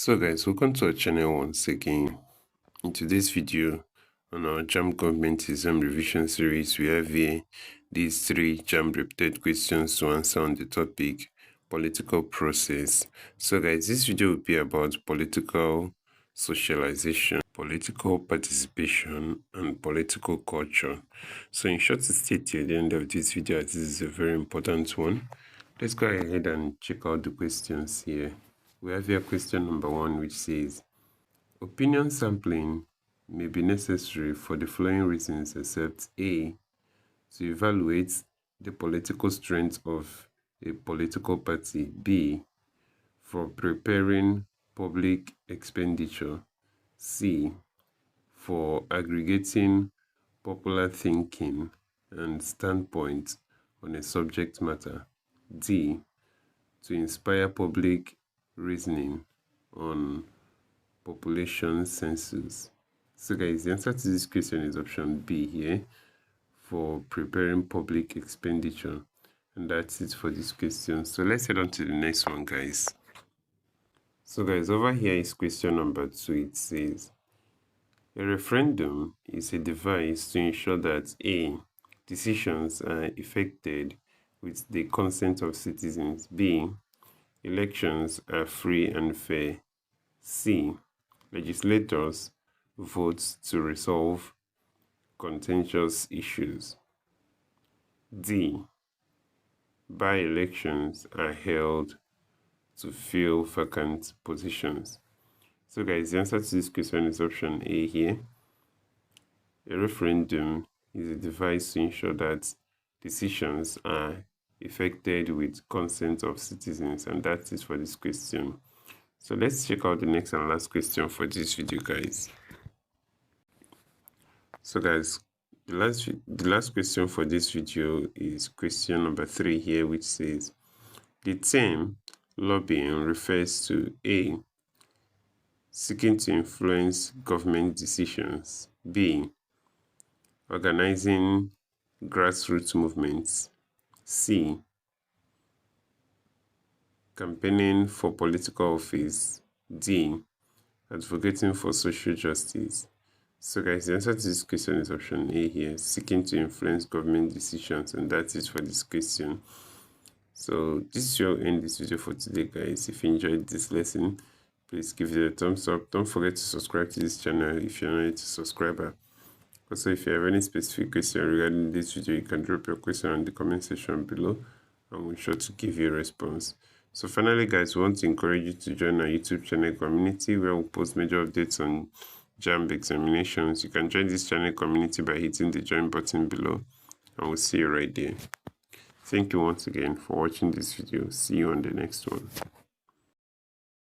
So guys, welcome to our channel once again. In today's video on our JAMB Government exam revision series, we have here these 3 JAMB repeated questions to answer on the topic political process. So guys, this video will be about political socialization, political participation, and political culture. So in short, to stay till the end of this video, as this is a very important one. Let's go ahead and check out the questions here. We have here question number 1, which says, opinion sampling may be necessary for the following reasons except A, to evaluate the political strength of a political party, B, for preparing public expenditure, C, for aggregating popular thinking and standpoint on a subject matter, D, to inspire public reasoning on population census. So guys, the answer to this question is option B here, for preparing public expenditure, and that's it for this question. So let's head on to the next one, guys. So guys, over here is question number 2. It says, a referendum is a device to ensure that A, decisions are effected with the consent of citizens, B, elections are free and fair, C, legislators vote to resolve contentious issues, D, by-elections are held to fill vacant positions. So guys, the answer to this question is option A here. A referendum is a device to ensure that decisions are effected with consent of citizens, and that is for this question. So let's check out the next and last question for this video, guys. So guys, the last question for this video is question number 3 here, which says, the term lobbying refers to A, seeking to influence government decisions, B, organizing grassroots movements, C, campaigning for political office, D, advocating for social justice. So guys, the answer to this question is option A here, seeking to influence government decisions, and that is for this question. So this will end this video for today, guys. If you enjoyed this lesson, please give it a thumbs up. Don't forget to subscribe to this channel if you're not yet a subscriber. Also, if you have any specific question regarding this video, you can drop your question in the comment section below, and we'll sure to give you a response. So finally, guys, we want to encourage you to join our YouTube channel community, where we post major updates on JAMB examinations. You can join this channel community by hitting the join button below, and we'll see you right there. Thank you once again for watching this video. See you on the next one.